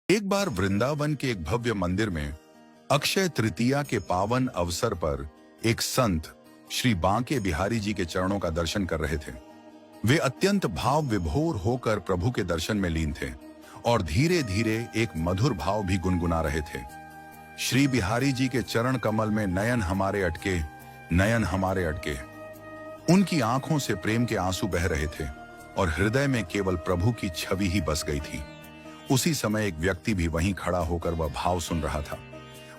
एक बार वृंदावन के एक भव्य मंदिर में अक्षय तृतीया के पावन अवसर पर एक संत श्री बांके बिहारी जी के चरणों का दर्शन कर रहे थे। वे अत्यंत भाव विभोर होकर प्रभु के दर्शन में लीन थे और धीरे धीरे एक मधुर भाव भी गुनगुना रहे थे। श्री बिहारी जी के चरण कमल में नयन हमारे अटके, नयन हमारे अटके। उनकी आंखों से प्रेम के आंसू बह रहे थे और हृदय में केवल प्रभु की छवि ही बस गई थी। उसी समय एक व्यक्ति भी वहीं खड़ा होकर वह भाव सुन रहा था।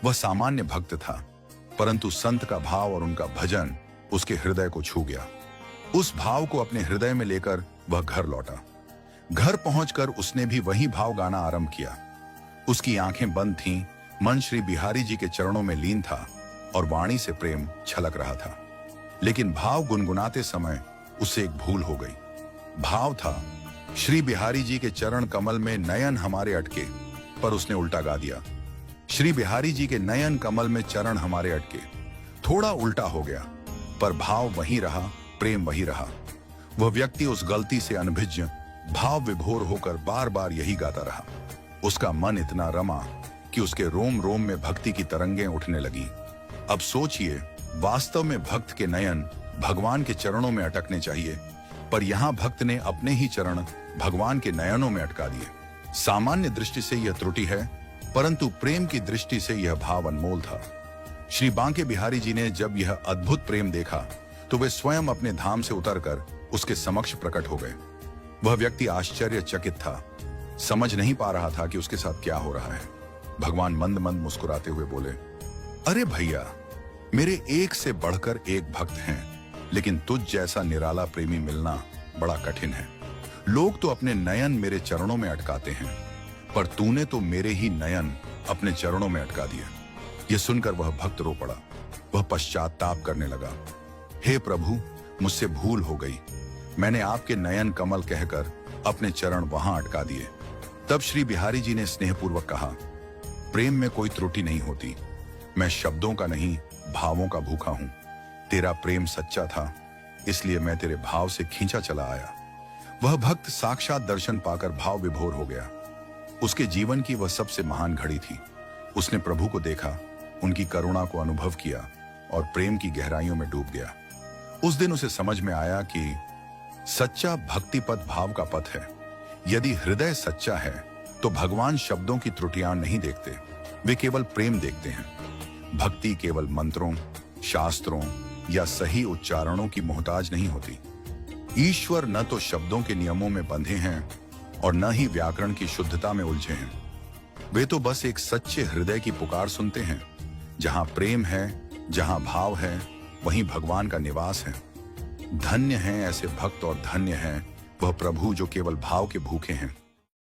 वह सामान्य भक्त था, परंतु संत का भाव और उनका भजन उसके हृदय को छू गया। उस भाव को अपने हृदय में लेकर वह घर लौटा। घर पहुंचकर उसने भी वही भाव गाना आरंभ किया। उसकी आंखें बंद थीं, मन श्री बिहारी जी के चरणों में लीन था और वाणी से प्रेम छलक रहा था। लेकिन भाव गुनगुनाते समय उससे एक भूल हो गई। भाव था, श्री बिहारी जी के चरण कमल में नयन हमारे अटके, पर उसने उल्टा गा दिया। श्री बिहारी जी के नयन कमल में चरण हमारे अटके। थोड़ा उल्टा हो गया, पर भाव वही रहा, प्रेम वही रहा। वह व्यक्ति उस गलती से अनभिज्ञ भाव विभोर होकर बार बार यही गाता रहा। उसका मन इतना रमा कि उसके रोम रोम में भक्ति की तरंगें उठने लगी। अब सोचिए, वास्तव में भक्त के नयन भगवान के चरणों में अटकने चाहिए, पर यहां भक्त ने अपने ही चरण भगवान के नयनों में अटका दिए। सामान्य दृष्टि से यह त्रुटि है, परंतु प्रेम की दृष्टि से यह भाव अनमोल था। श्री बांके बिहारी जी ने जब यह अद्भुत प्रेम देखा तो वे स्वयं अपने धाम से उतरकर उसके समक्ष प्रकट हो गए। वह व्यक्ति आश्चर्यचकित था, समझ नहीं पा रहा था कि उसके साथ क्या हो रहा है। भगवान मंद मंद मुस्कुराते हुए बोले, अरे भैया, मेरे एक से बढ़कर एक भक्त हैं, लेकिन तुझ जैसा निराला प्रेमी मिलना बड़ा कठिन है। लोग तो अपने नयन मेरे चरणों में अटकाते हैं, पर तूने तो मेरे ही नयन अपने चरणों में अटका दिए। यह सुनकर वह भक्त रो पड़ा। वह पश्चाताप करने लगा, हे प्रभु, मुझसे भूल हो गई। मैंने आपके नयन कमल कहकर अपने चरण वहां अटका दिए। तब श्री बिहारी जी ने स्नेहपूर्वक कहा, प्रेम में कोई त्रुटि नहीं होती। मैं शब्दों का नहीं, भावों का भूखा हूं। तेरा प्रेम सच्चा था, इसलिए मैं तेरे भाव से खींचा चला आया। वह भक्त साक्षात दर्शन पाकर भाव विभोर हो गया। उसके जीवन की वह सबसे महान घड़ी थी। उसने प्रभु को देखा, उनकी करुणा को अनुभव किया और प्रेम की गहराइयों में डूब गया। उस दिन उसे समझ में आया कि सच्चा भक्ति पथ भाव का पथ है। यदि हृदय सच्चा है तो भगवान शब्दों की त्रुटियां नहीं देखते, वे केवल प्रेम देखते हैं। भक्ति केवल मंत्रों, शास्त्रों या सही उच्चारणों की मोहताज नहीं होती। ईश्वर न तो शब्दों के नियमों में बंधे हैं और न ही व्याकरण की शुद्धता में उलझे हैं। वे तो बस एक सच्चे हृदय की पुकार सुनते हैं। जहां प्रेम है, जहां भाव है, वहीं भगवान का निवास है। धन्य हैं ऐसे भक्त और धन्य हैं वह प्रभु जो केवल भाव के भूखे हैं।